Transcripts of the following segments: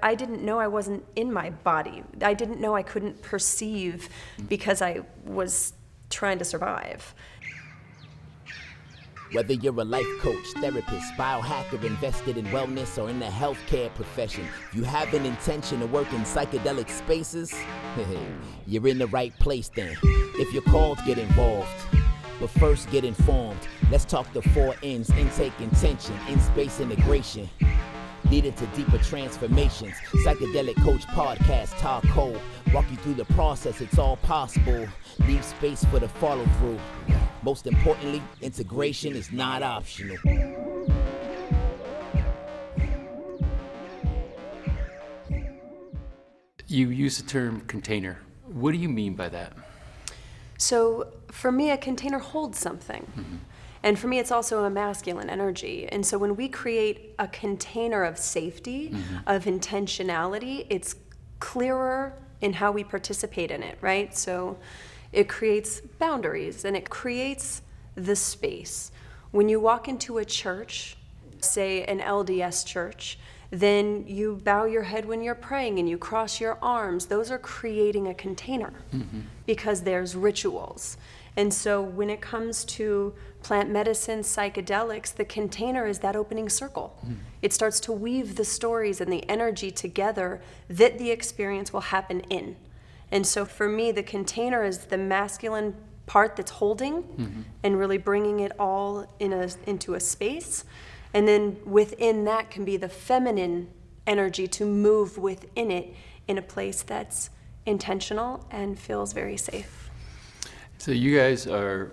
I didn't know I wasn't in my body. I didn't know I couldn't perceive because I was trying to survive. Whether you're a life coach, therapist, biohacker, invested in wellness, or in the healthcare profession, if you have an intention to work in psychedelic spaces, you're in the right place then. If you're called, get involved. But first, get informed. Let's talk the 4 N's: intake, intention, in-space integration. Leading to deeper transformations. Psychedelic Coach Podcast, Kole. Walk you through the process, it's all possible. Leave space for the follow through. Most importantly, integration is not optional. You use the term container. What do you mean by that? So for me, a container holds something. Mm-hmm. And for me, it's also a masculine energy. And so when we create a container of safety, of intentionality, it's clearer in how we participate in it, right? So it creates boundaries and it creates the space. When you walk into a church, say an LDS church, then you bow your head when you're praying and you cross your arms. Those are creating a container because there's rituals. And so when it comes to plant medicine, psychedelics, the container is that opening circle. It starts to weave the stories and the energy together that the experience will happen in. And so for me, the container is the masculine part that's holding and really bringing it all into a space. And then within that can be the feminine energy to move within it in a place that's intentional and feels very safe. So you guys are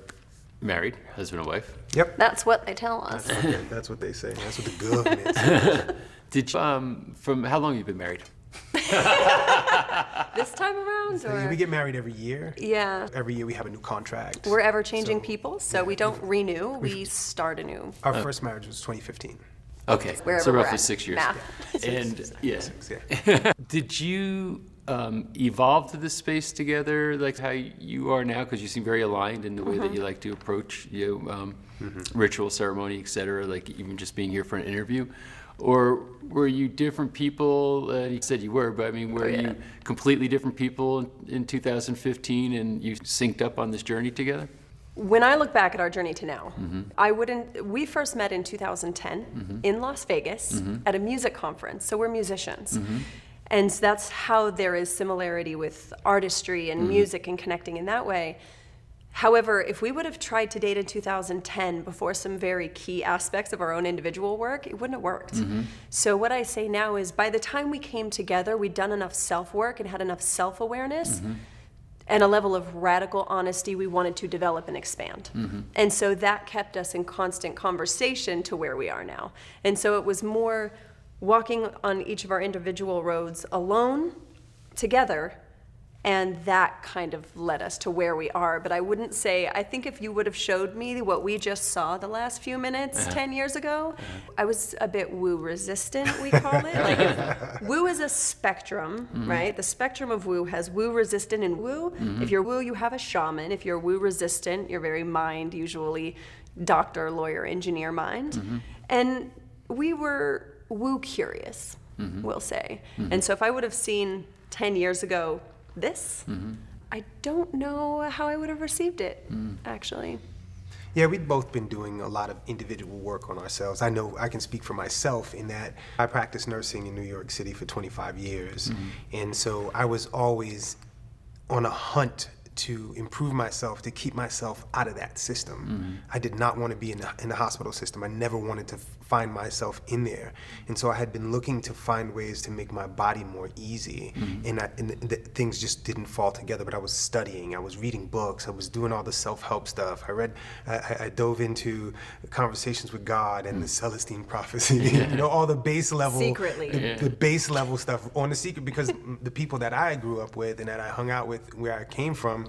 married, husband and wife. Yep. That's what they tell us. That's what they say. That's what the government says. Did you, from how long have you been married? This time around, or? We get married every year. Yeah. Every year we have a new contract. We're ever-changing people, so we don't renew, we start anew. Our first marriage was 2015. Okay, Wherever so we're roughly at. 6 years. Math. And yeah. Yeah. Did you evolve to this space together, like how you are now? Because you seem very aligned in the way that you like to approach ritual, ceremony, etc. Like even just being here for an interview. Or were you different people? You said you were, but I mean, were you completely different people in 2015 and you synced up on this journey together? When I look back at our journey to now, we first met in 2010 in Las Vegas at a music conference, so we're musicians. And so that's how there is similarity with artistry and music and connecting in that way. However, if we would have tried to date in 2010 before some very key aspects of our own individual work, it wouldn't have worked. So what I say now is by the time we came together, we'd done enough self-work and had enough self-awareness and a level of radical honesty we wanted to develop and expand. And so that kept us in constant conversation to where we are now. And so it was more walking on each of our individual roads alone, together, and that kind of led us to where we are. But I wouldn't say, I think if you would have showed me what we just saw the last few minutes 10 years ago, I was a bit woo resistant, we call it. Like woo is a spectrum, right? The spectrum of woo has woo resistant and woo. If you're woo, you have a shaman. If you're woo resistant, you're very mind, usually doctor, lawyer, engineer mind. And we were woo curious, we'll say. And so if I would have seen 10 years ago this, I don't know how I would have received it, actually. Yeah, we'd both been doing a lot of individual work on ourselves. I know I can speak for myself in that I practiced nursing in New York City for 25 years. And so I was always on a hunt to improve myself, to keep myself out of that system. I did not want to be in the hospital system. I never wanted to find myself in there. And so I had been looking to find ways to make my body more easy. And things just didn't fall together, but I was studying, I was reading books, I was doing all the self-help stuff. I dove into conversations with God and the Celestine prophecy, you know, all the base level, Secretly. the base level stuff on the secret, because the people that I grew up with and that I hung out with where I came from,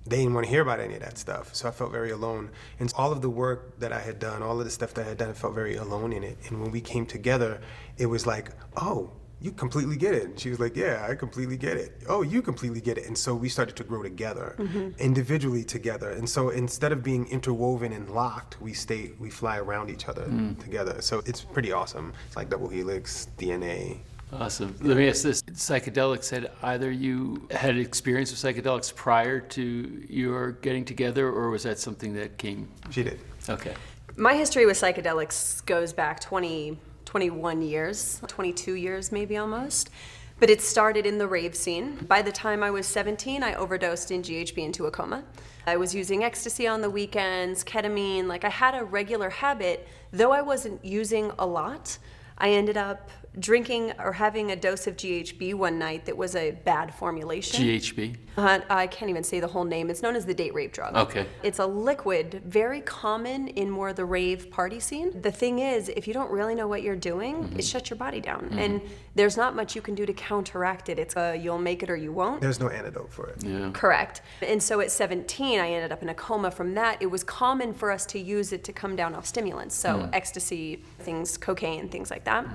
they didn't want to hear about any of that stuff. So I felt very alone. And all of the work that I had done, all of the stuff that I had done, I felt very alone in it. And when we came together, it was like, oh, you completely get it. And she was like, yeah, I completely get it. Oh, you completely get it. And so we started to grow together, individually together. And so instead of being interwoven and locked, we fly around each other together. So it's pretty awesome. It's like double helix, DNA, Awesome. Let me ask this. Psychedelics, had either you had experience with psychedelics prior to your getting together, or was that something that came? She did. Okay. My history with psychedelics goes back 21 years, 22 years maybe almost. But it started in the rave scene. By the time I was 17, I overdosed in GHB into a coma. I was using ecstasy on the weekends, ketamine, like I had a regular habit. Though I wasn't using a lot, I ended up drinking or having a dose of GHB one night that was a bad formulation. GHB? I can't even say the whole name. It's known as the date rape drug. Okay. It's a liquid, very common in more the rave party scene. The thing is, if you don't really know what you're doing, it shuts your body down. And there's not much you can do to counteract it. It's you'll make it or you won't. There's no antidote for it. Yeah. Correct. And so at 17, I ended up in a coma from that. It was common for us to use it to come down off stimulants. So ecstasy, things, cocaine, things like that.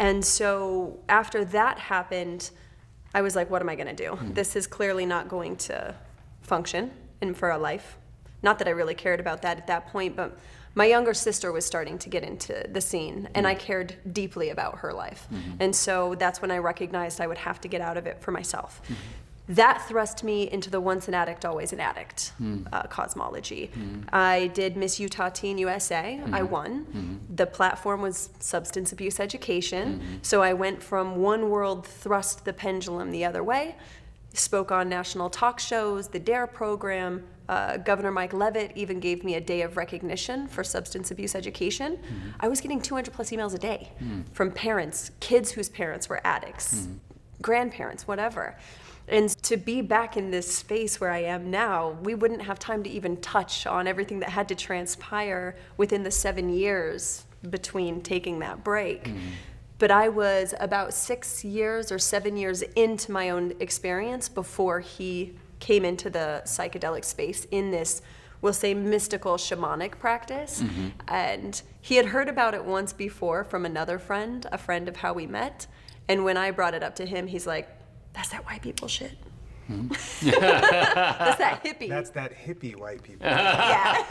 And so after that happened, I was like, what am I going to do? This is clearly not going to function for a life. Not that I really cared about that at that point, but my younger sister was starting to get into the scene, and I cared deeply about her life. And so that's when I recognized I would have to get out of it for myself. That thrust me into the once an addict, always an addict cosmology. I did Miss Utah Teen USA. I won. The platform was substance abuse education. So I went from one world, thrust the pendulum the other way, spoke on national talk shows, the DARE program. Governor Mike Leavitt even gave me a day of recognition for substance abuse education. I was getting 200 plus emails a day from parents, kids whose parents were addicts, grandparents, whatever. And to be back in this space where I am now, we wouldn't have time to even touch on everything that had to transpire within the 7 years between taking that break. But I was about 6 years or 7 years into my own experience before he came into the psychedelic space in this, we'll say, mystical shamanic practice. And he had heard about it once before from another friend, a friend of how we met. And when I brought it up to him, he's like, that's that white people shit. That's that hippie. That's that hippie white people. Yeah.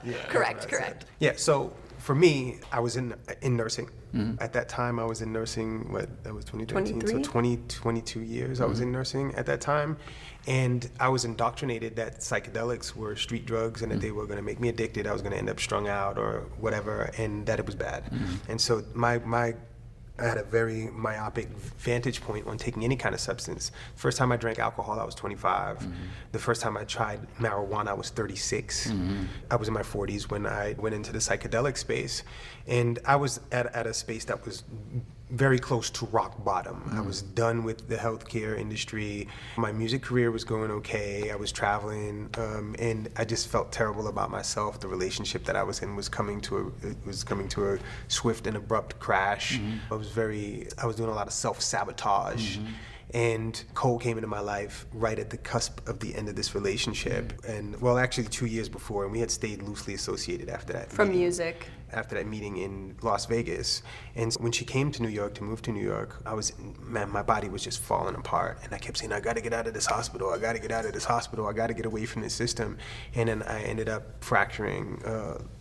Yeah, Correct. Yeah, so for me, I was in nursing. At that time, I was in nursing, that was 2013, 23? so 22 years I was in nursing at that time. And I was indoctrinated that psychedelics were street drugs and that they were going to make me addicted. I was going to end up strung out or whatever, and that it was bad. And so I had a very myopic vantage point on taking any kind of substance. First time I drank alcohol, I was 25. The first time I tried marijuana, I was 36. I was in my 40s when I went into the psychedelic space. And I was at a space that was very close to rock bottom. I was done with the healthcare industry. My music career was going okay. I was traveling, and I just felt terrible about myself. The relationship that I was in was coming to a swift and abrupt crash. I was doing a lot of self-sabotage. And Kole came into my life right at the cusp of the end of this relationship. And well, actually 2 years before, and we had stayed loosely associated after that. From music. After that meeting in Las Vegas. And when she came to New York, to move to New York, my body was just falling apart. And I kept saying, I gotta get out of this hospital. I gotta get out of this hospital. I gotta get away from this system. And then I ended up fracturing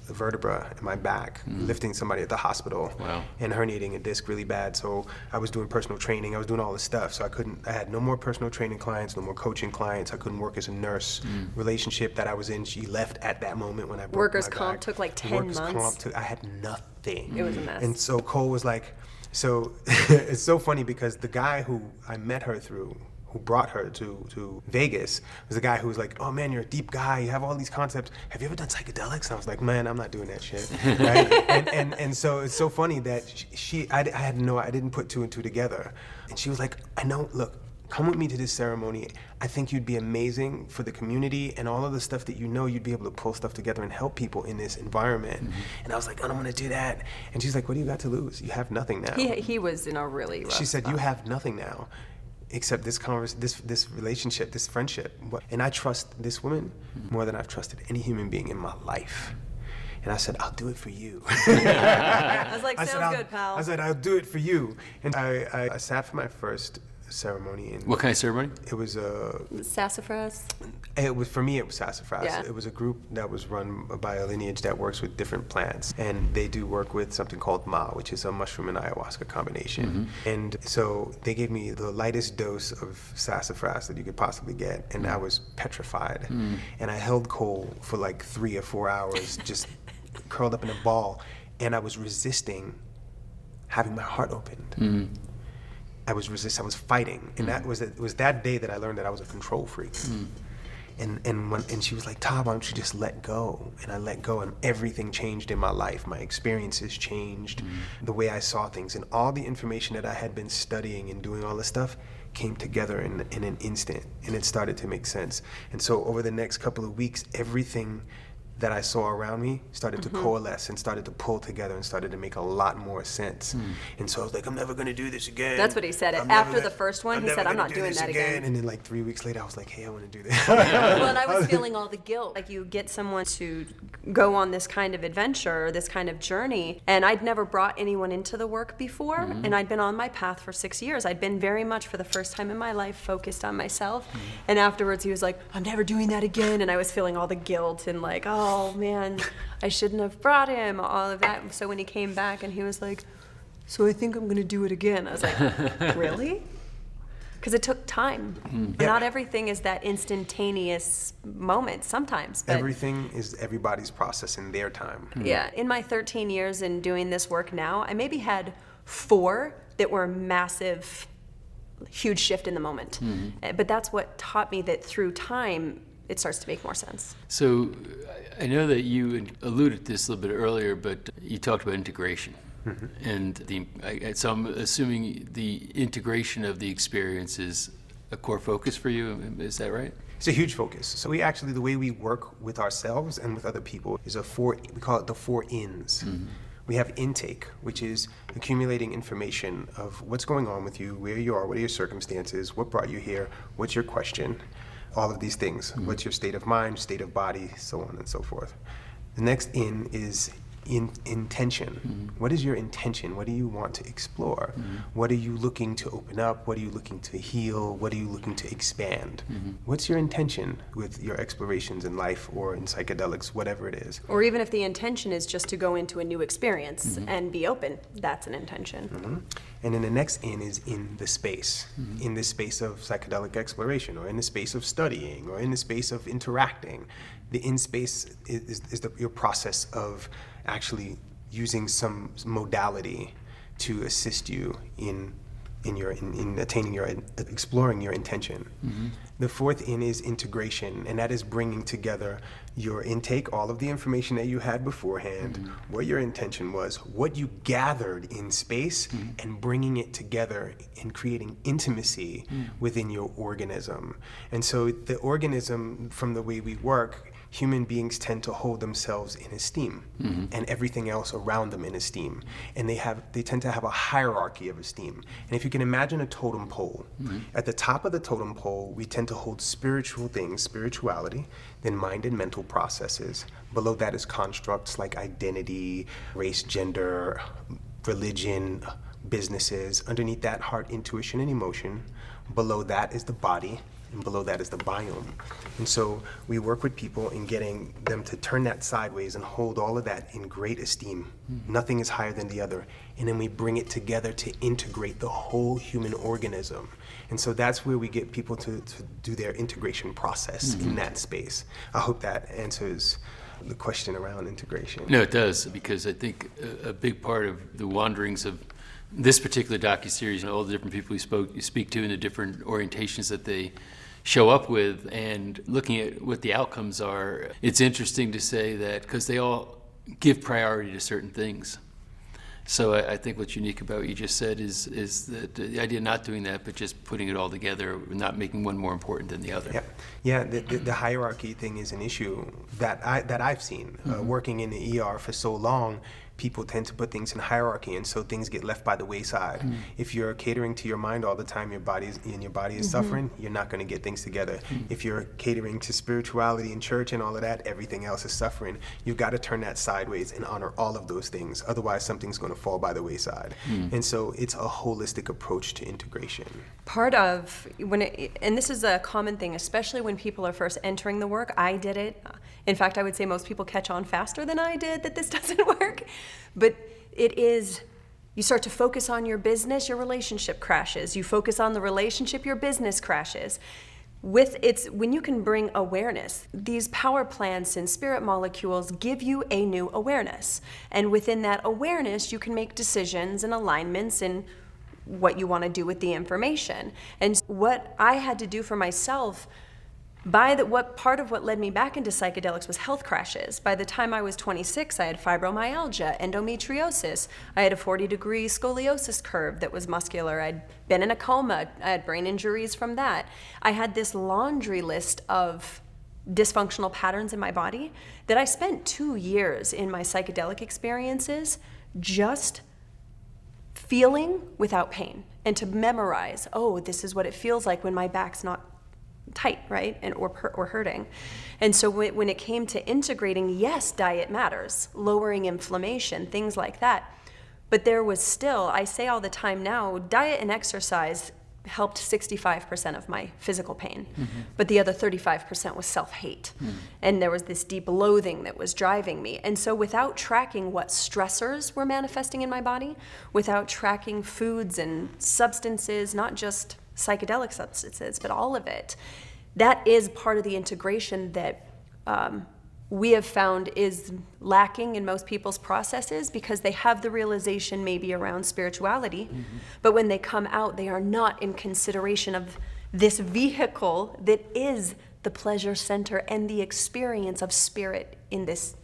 the vertebra in my back, lifting somebody at the hospital. Wow. And herniating a disc really bad. So I was doing personal training. I was doing all this stuff. So I had no more personal training clients, no more coaching clients. I couldn't work as a nurse. Relationship that I was in, she left at that moment when I broke Workers' my comp back. took like 10 Workers' months. comp I had nothing. It was a mess. And so Kole was like, so it's so funny because the guy who I met her through, who brought her to Vegas, was the guy who was like, oh man, you're a deep guy, you have all these concepts. Have you ever done psychedelics? And I was like, man, I'm not doing that shit. Right? and so it's so funny that I didn't put two and two together. And she was like, I know, look, come with me to this ceremony. I think you'd be amazing for the community and all of the stuff that you know, you'd be able to pull stuff together and help people in this environment. And I was like, I don't want to do that. And she's like, what do you got to lose? You have nothing now. He was in a really rough She said, spot. you have nothing now except this relationship, this friendship. And I trust this woman more than I've trusted any human being in my life. And I said, I'll do it for you. I was like, I said, sounds good, pal. I said, I'll do it for you. And I sat for my first ceremony. And What kind of ceremony? it was Sassafras. for me, it was sassafras. Yeah. It was a group that was run by a lineage that works with different plants, and they do work with something called ma, which is a mushroom and ayahuasca combination. And so they gave me the lightest dose of sassafras that you could possibly get, and I was petrified. And I held Kole for like 3 or 4 hours, just curled up in a ball, and I was resisting having my heart opened. I was fighting, and it was that day that I learned that I was a control freak. And she was like, Todd, why don't you just let go? And I let go, and everything changed in my life. My experiences changed, the way I saw things, and all the information that I had been studying and doing all this stuff came together in an instant, and it started to make sense. And so over the next couple of weeks, everything that I saw around me started to coalesce and started to pull together and started to make a lot more sense. And so I was like, I'm never gonna do this again. That's what he said. After the first one, he said, I'm not doing that again. And then like 3 weeks later, I was like, hey, I wanna do this. Well, and I was feeling all the guilt. Like, you get someone to go on this kind of adventure, or this kind of journey, and I'd never brought anyone into the work before, and I'd been on my path for 6 years. I'd been very much, for the first time in my life, focused on myself. And afterwards, he was like, I'm never doing that again. And I was feeling all the guilt and like, oh man, I shouldn't have brought him, all of that. So when he came back and he was like, so I think I'm gonna do it again, I was like, really? Because it took time. Not everything is that instantaneous moment sometimes. But Everything is everybody's process in their time. yeah, in my 13 years in doing this work now, I maybe had 4 that were massive, huge shift in the moment. But that's what taught me that through time, it starts to make more sense. So I know that you alluded to this a little bit earlier, but you talked about integration. And so I'm assuming the integration of the experience is a core focus for you. Is that right? It's a huge focus. So the way we work with ourselves and with other people is we call it the 4 ins. We have intake, which is accumulating information of what's going on with you, where you are, what are your circumstances, what brought you here, what's your question, all of these things. What's your state of mind, state of body, so on and so forth. The next in is intention. What is your intention? What do you want to explore? What are you looking to open up? What are you looking to heal? What are you looking to expand? What's your intention with your explorations in life or in psychedelics, whatever it is? Or even if the intention is just to go into a new experience and be open, that's an intention. And then the next in is in the space, in the space of psychedelic exploration, or in the space of studying, or in the space of interacting. The in space is your process of actually using some modality to assist you in attaining exploring your intention. The 4th in is integration, and that is bringing together your intake, all of the information that you had beforehand, what your intention was, what you gathered in space, and bringing it together and creating intimacy within your organism. And so the organism, from the way we work, human beings tend to hold themselves in esteem and everything else around them in esteem. And they tend to have a hierarchy of esteem. And if you can imagine a totem pole, at the top of the totem pole, we tend to hold spiritual things, spirituality, then mind and mental processes. Below that is constructs like identity, race, gender, religion, businesses. Underneath that, heart, intuition, and emotion. Below that is the body, and below that is the biome. And so we work with people in getting them to turn that sideways and hold all of that in great esteem. Nothing is higher than the other. And then we bring it together to integrate the whole human organism. And so that's where we get people to do their integration process in that space. I hope that answers the question around integration. No, it does, because I think a big part of the wanderings of this particular docuseries and all the different people you speak to and the different orientations that they show up with, and looking at what the outcomes are, it's interesting to say that because they all give priority to certain things. So I think what's unique about what you just said is that the idea of not doing that, but just putting it all together, not making one more important than the other. Yeah. The hierarchy thing is an issue that I've seen working in the ER for so long. people tend to put things in hierarchy, and so things get left by the wayside. If you're catering to your mind all the time, your body is suffering, you're not going to get things together. If you're catering to spirituality and church and all of that, everything else is suffering. You've got to turn that sideways and honor all of those things. Otherwise, something's going to fall by the wayside. And so it's a holistic approach to integration. Part of and this is a common thing, especially when people are first entering the work. I did it. In fact, I would say most people catch on faster than I did that this doesn't work. But it is, you start to focus on your business, your relationship crashes. You focus on the relationship, your business crashes. When you can bring awareness, these power plants and spirit molecules give you a new awareness. And within that awareness, you can make decisions and alignments in what you want to do with the information. And what I had to do for myself, part of what led me back into psychedelics was health crashes. By the time I was 26, I had fibromyalgia, endometriosis. I had a 40-degree scoliosis curve that was muscular. I'd been in a coma. I had brain injuries from that. I had this laundry list of dysfunctional patterns in my body that I spent 2 years in my psychedelic experiences just feeling without pain, and to memorize, oh, this is what it feels like when my back's not tight, right, and or hurting. And so when it came to integrating, yes, diet matters, lowering inflammation, things like that. But there was still, I say all the time now, diet and exercise helped 65% of my physical pain, but the other 35% was self-hate. And there was this deep loathing that was driving me. And so without tracking what stressors were manifesting in my body, without tracking foods and substances, not just psychedelic substances, but all of it, that is part of the integration that we have found is lacking in most people's processes, because they have the realization maybe around spirituality, but when they come out, they are not in consideration of this vehicle that is the pleasure center and the experience of spirit in this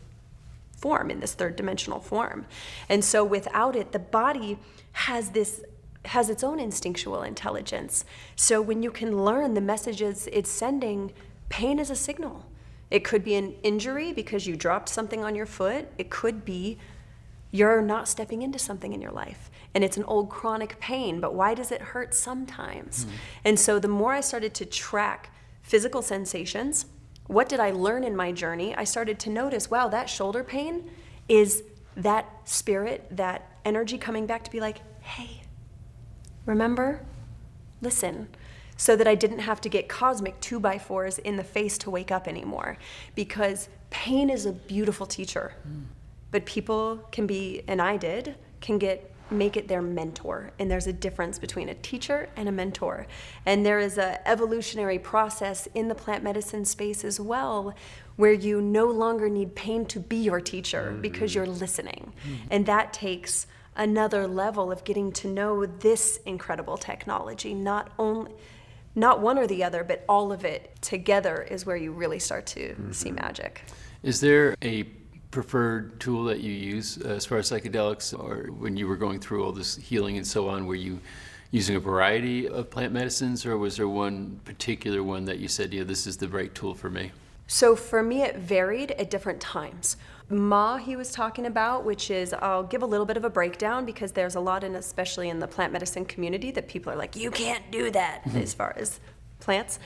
form, in this third dimensional form. And so without it, the body has its own instinctual intelligence. So when you can learn the messages it's sending, pain is a signal. It could be an injury because you dropped something on your foot. It could be you're not stepping into something in your life, and it's an old chronic pain, but why does it hurt sometimes? And so the more I started to track physical sensations, what did I learn in my journey? I started to notice, wow, that shoulder pain is that spirit, that energy coming back to be like, hey, remember? Listen. So that I didn't have to get cosmic 2x4s in the face to wake up anymore. Because pain is a beautiful teacher. But people can be, and I did, make it their mentor. And there's a difference between a teacher and a mentor. And there is an evolutionary process in the plant medicine space as well, where you no longer need pain to be your teacher because you're listening. And that takes another level of getting to know this incredible technology, not one or the other, but all of it together is where you really start to see magic. Is there a preferred tool that you use as far as psychedelics, or when you were going through all this healing and so on, were you using a variety of plant medicines, or was there one particular one that you said, yeah, this is the right tool for me? So for me, it varied at different times. Ma, he was talking about, which is, I'll give a little bit of a breakdown because there's a lot especially in the plant medicine community, that people are like, you can't do that as far as plants.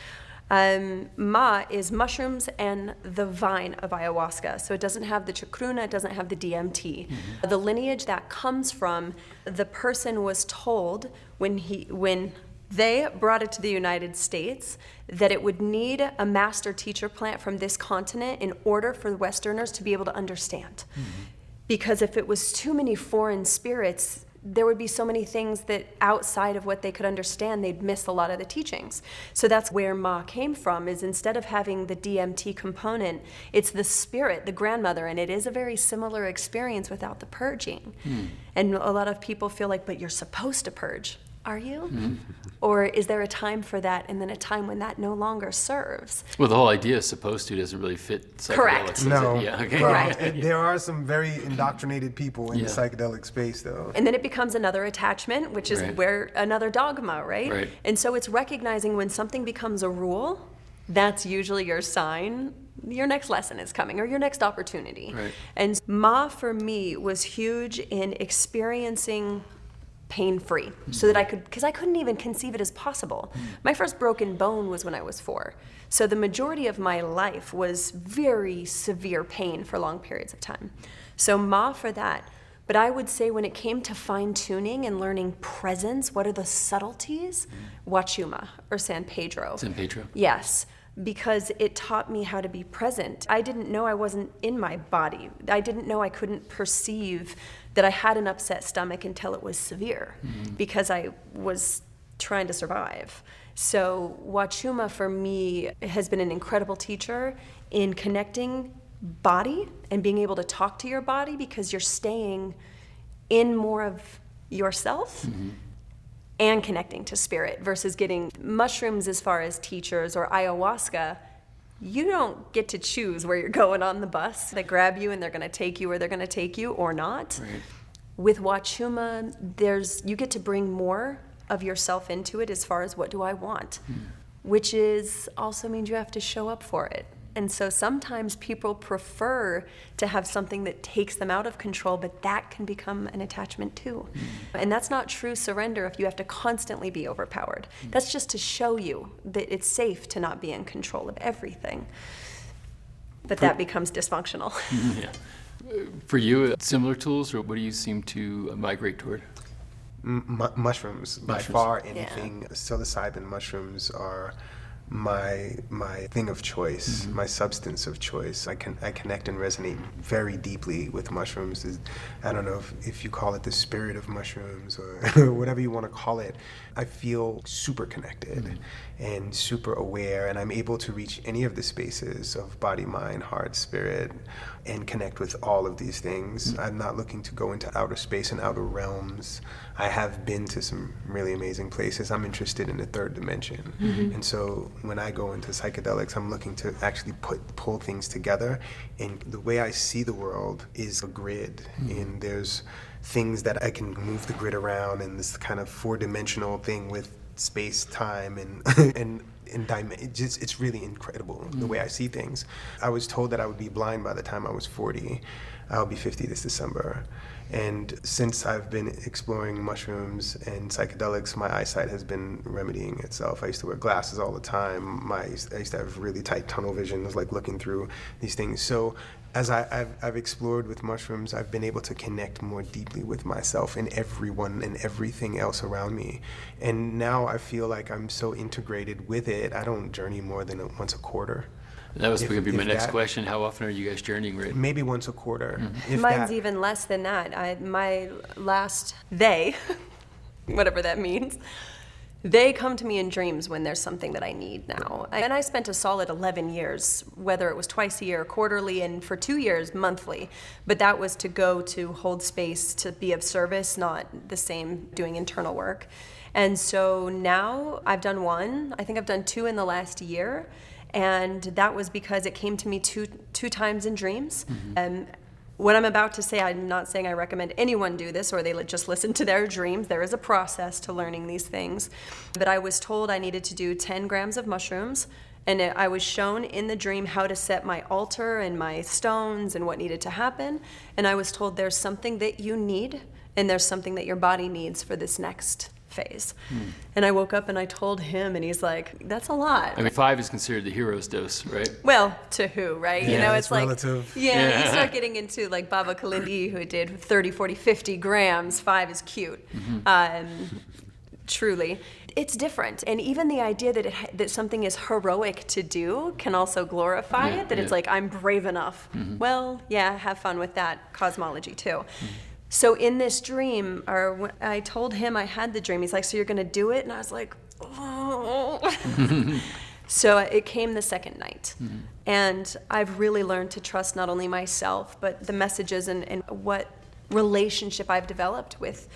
Ma is mushrooms and the vine of ayahuasca. So it doesn't have the chacruna, it doesn't have the DMT. The lineage that comes from, the person was told when they brought it to the United States that it would need a master teacher plant from this continent in order for the Westerners to be able to understand. Because if it was too many foreign spirits, there would be so many things that outside of what they could understand, they'd miss a lot of the teachings. So that's where Ma came from, is instead of having the DMT component, it's the spirit, the grandmother, and it is a very similar experience without the purging. And a lot of people feel like, but you're supposed to purge. Are you? Or is there a time for that and then a time when that no longer serves? Well, the whole idea is supposed to doesn't really fit psychedelics. Correct. Does No. it? Yeah, okay. Right. There are some very indoctrinated people in the psychedelic space, though. And then it becomes another attachment, which is Right. where another dogma, right? Right. And so it's recognizing when something becomes a rule, that's usually your sign your next lesson is coming or your next opportunity. Right. And Ma for me was huge in experiencing pain-free so that I could, because I couldn't even conceive it as possible. My first broken bone was when I was 4. So the majority of my life was very severe pain for long periods of time. So Ma for that. But I would say when it came to fine-tuning and learning presence, what are the subtleties? Wachuma or San Pedro. San Pedro. Yes, because it taught me how to be present. I didn't know I wasn't in my body. I didn't know I couldn't perceive that I had an upset stomach until it was severe because I was trying to survive. So Wachuma for me has been an incredible teacher in connecting body and being able to talk to your body because you're staying in more of yourself and connecting to spirit versus getting mushrooms as far as teachers or ayahuasca. You don't get to choose where you're going on the bus. They grab you and they're going to take you where they're going to take you or not. Right. With Wachuma, you get to bring more of yourself into it as far as what do I want, which is also means you have to show up for it. And so sometimes people prefer to have something that takes them out of control, but that can become an attachment too. And that's not true surrender if you have to constantly be overpowered. That's just to show you that it's safe to not be in control of everything. But that becomes dysfunctional. Yeah. For you, similar tools, or what do you seem to migrate toward? Mushrooms. By Mushrooms. far, anything. Psilocybin mushrooms are my thing of choice, my substance of choice. I connect and resonate very deeply with mushrooms. I don't know if you call it the spirit of mushrooms or whatever you want to call it. I feel super connected and super aware, and I'm able to reach any of the spaces of body, mind, heart, spirit, and connect with all of these things. I'm not looking to go into outer space and outer realms. I have been to some really amazing places. I'm interested in the third dimension. And so when I go into psychedelics, I'm looking to actually pull things together. And the way I see the world is a grid. And there's things that I can move the grid around, and this kind of 4-dimensional thing with space, time, and it's really incredible the way I see things. I was told that I would be blind by the time I was 40. I'll be 50 this December. And since I've been exploring mushrooms and psychedelics, my eyesight has been remedying itself. I used to wear glasses all the time. I used to have really tight tunnel vision. I was like looking through these things. So as I've explored with mushrooms, I've been able to connect more deeply with myself and everyone and everything else around me. And now I feel like I'm so integrated with it, I don't journey more than once a quarter. That was going to be my next that, question. How often are you guys journeying, right? Maybe once a quarter. If Mine's that. even less than that. My last, they, whatever that means, they come to me in dreams when there's something that I need now. And I spent a solid 11 years, whether it was twice a year, quarterly, and for 2 years, monthly. But that was to go to hold space, to be of service, not the same doing internal work. And so now I've done one. I think I've done 2 in the last year. And that was because it came to me two times in dreams. What I'm about to say, I'm not saying I recommend anyone do this or they just listen to their dreams. There is a process to learning these things. But I was told I needed to do 10 grams of mushrooms, and I was shown in the dream how to set my altar and my stones and what needed to happen. And I was told there's something that you need and there's something that your body needs for this next phase. And I woke up and I told him, and he's like, that's a lot. I mean, 5 is considered the hero's dose, right? Well, to who, right? Yeah, you know, it's it's like, relative. Yeah, you start getting into like Baba Kalindi, who did 30, 40, 50 grams. 5 is cute. Truly. It's different. And even the idea that something is heroic to do can also glorify it, that it's like, I'm brave enough. Well, yeah, have fun with that cosmology too. So in this dream, or when I told him I had the dream, he's like, so you're going to do it? And I was like, oh. So it came the second night. And I've really learned to trust not only myself, but the messages and what relationship I've developed with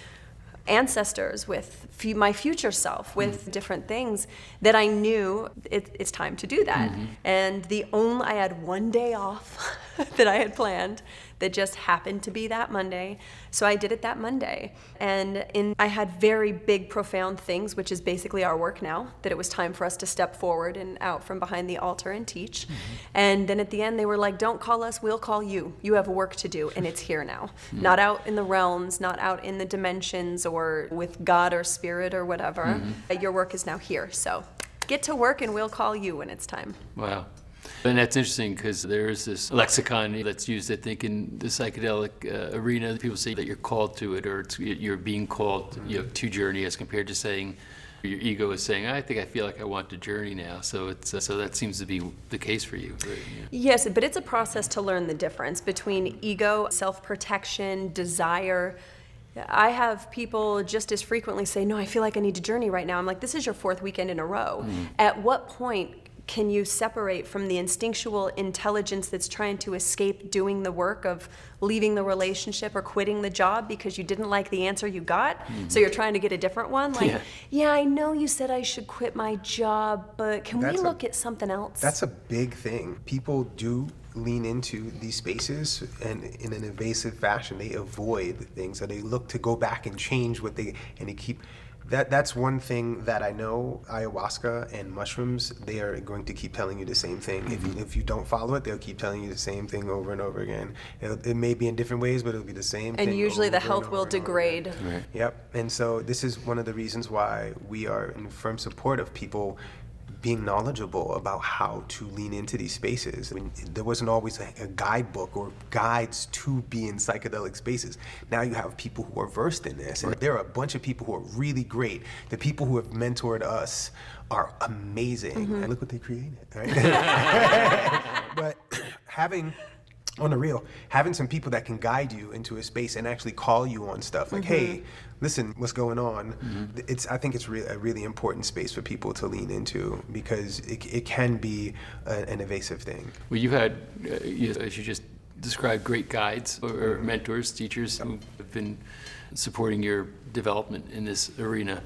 ancestors, with my future self, with different things that I knew it's time to do that. And I had one day off that I had planned that just happened to be that Monday. So I did it that Monday. And I had very big, profound things, which is basically our work now, that it was time for us to step forward and out from behind the altar and teach. And then at the end, they were like, don't call us, we'll call you. You have work to do, and it's here now. Not out in the realms, not out in the dimensions or with God or spirit or whatever. Your work is now here. So get to work, and we'll call you when it's time. Wow. And that's interesting because there is this lexicon that's used, I think, in the psychedelic arena. People say that you're called to it, or you're being called to journey, as compared to saying your ego is saying, I think I feel like I want to journey now. So so that seems to be the case for you. Right? Yeah. Yes, but it's a process to learn the difference between ego, self-protection, desire. I have people just as frequently say, no, I feel like I need to journey right now. I'm like, this is your 4th weekend in a row. At what point can you separate from the instinctual intelligence that's trying to escape doing the work of leaving the relationship or quitting the job because you didn't like the answer you got? So you're trying to get a different one? Like, yeah, I know you said I should quit my job, but can we look at something else? That's a big thing. People do lean into these spaces, and in an evasive fashion, they avoid things, or they look to go back and change what they keep. That's one thing that I know. Ayahuasca and mushrooms, they are going to keep telling you the same thing. If you don't follow it, they'll keep telling you the same thing over and over again. It may be in different ways, but it'll be the same thing. And usually the over health and will over and over degrade. again. Right. Yep. And so this is one of the reasons why we are in firm support of people being knowledgeable about how to lean into these spaces. I mean, there wasn't always a guidebook or guides to be in psychedelic spaces. Now you have people who are versed in this, and there are a bunch of people who are really great. The people who have mentored us are amazing. And look what they created, right? But on the real, having some people that can guide you into a space and actually call you on stuff like, hey, listen, what's going on? I think it's a really important space for people to lean into, because it can be an evasive thing. Well, you've had, as you just described, great guides or mentors, teachers who have been supporting your development in this arena.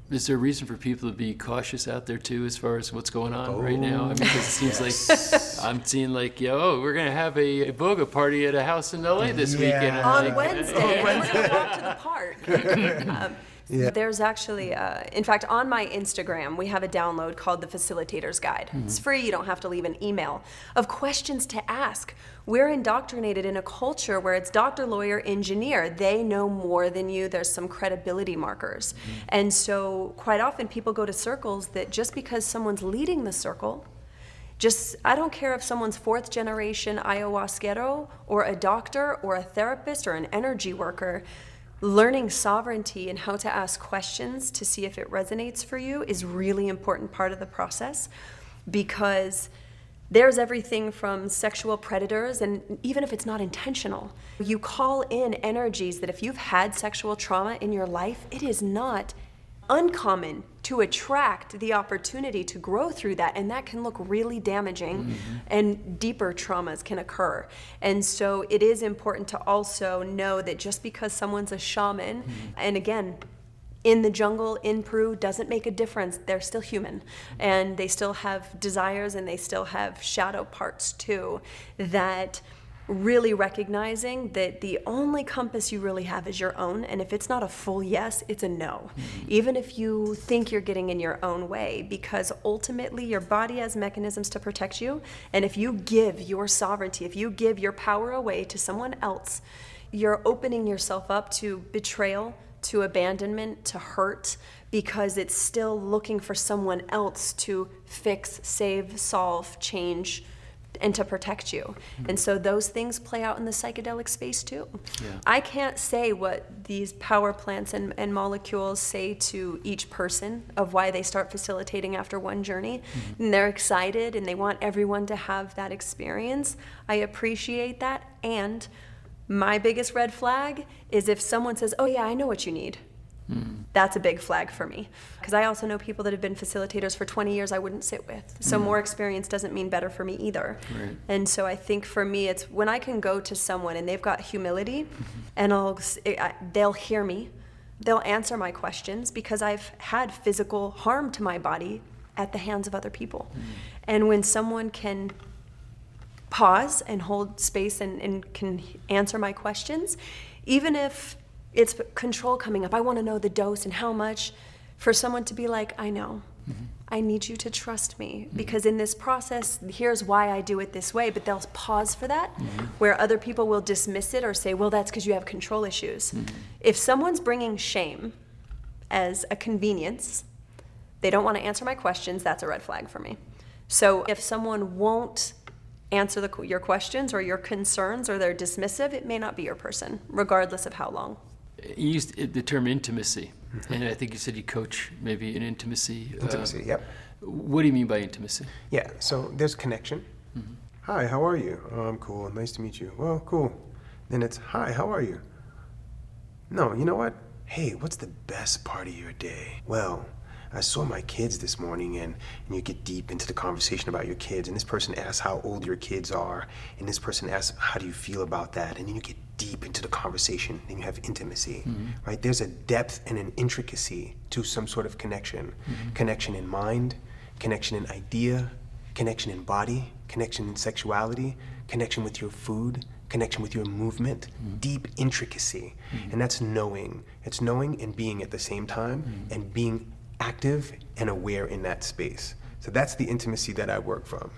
Is there a reason for people to be cautious out there too, as far as what's going on right now? I mean, because it seems like I'm seeing like, we're gonna have a boga party at a house in LA this weekend. On Wednesday. And we're gonna walk to the park. There's actually, in fact, on my Instagram, we have a download called the Facilitator's Guide. It's free, you don't have to leave an email, of questions to ask. We're indoctrinated in a culture where it's doctor, lawyer, engineer. They know more than you. There's some credibility markers. And so quite often people go to circles that just because someone's leading the circle, I don't care if someone's 4th generation ayahuasquero or a doctor or a therapist or an energy worker, learning sovereignty and how to ask questions to see if it resonates for you is really important part of the process, because there's everything from sexual predators, and even if it's not intentional, you call in energies that if you've had sexual trauma in your life, it is not uncommon to attract the opportunity to grow through that, and that can look really damaging, and deeper traumas can occur. And so it is important to also know that just because someone's a shaman, and again, in the jungle, in Peru, doesn't make a difference. They're still human, and they still have desires, and they still have shadow parts too, that really recognizing that the only compass you really have is your own, and if it's not a full yes, it's a no. Even if you think you're getting in your own way, because ultimately your body has mechanisms to protect you, and if you give your sovereignty, if you give your power away to someone else, you're opening yourself up to betrayal, to abandonment, to hurt, because it's still looking for someone else to fix, save, solve, change, and to protect you. And so those things play out in the psychedelic space too. I can't say what these power plants and molecules say to each person of why they start facilitating after one journey. And they're excited and they want everyone to have that experience. I appreciate that. And my biggest red flag is if someone says, oh yeah, I know what you need. That's a big flag for me, because I also know people that have been facilitators for 20 years I wouldn't sit with. So more experience doesn't mean better for me either. Right. And so I think for me, it's when I can go to someone and they've got humility, and they'll hear me, they'll answer my questions, because I've had physical harm to my body at the hands of other people. And when someone can pause and hold space and can answer my questions, even if it's control coming up. I want to know the dose and how much. For someone to be like, I know. I need you to trust me because in this process, here's why I do it this way, but they'll pause for that, where other people will dismiss it or say, well, that's because you have control issues. If someone's bringing shame as a convenience, they don't want to answer my questions, that's a red flag for me. So if someone won't answer your questions or your concerns or they're dismissive, it may not be your person, regardless of how long. You used the term intimacy, and I think you said you coach maybe an intimacy. Intimacy, yep. What do you mean by intimacy? Yeah, so there's connection. Hi, how are you? Oh, I'm cool. Nice to meet you. Well, cool. Then it's, hi, how are you? No, you know what? Hey, what's the best part of your day? Well, I saw my kids this morning, and you get deep into the conversation about your kids, and this person asks how old your kids are, and this person asks, how do you feel about that? And then you get deep into the conversation, then you have intimacy, right? There's a depth and an intricacy to some sort of connection. Connection in mind, connection in idea, connection in body, connection in sexuality, connection with your food, connection with your movement, deep intricacy. And that's knowing. It's knowing and being at the same time, and being active and aware in that space. So that's the intimacy that I work from.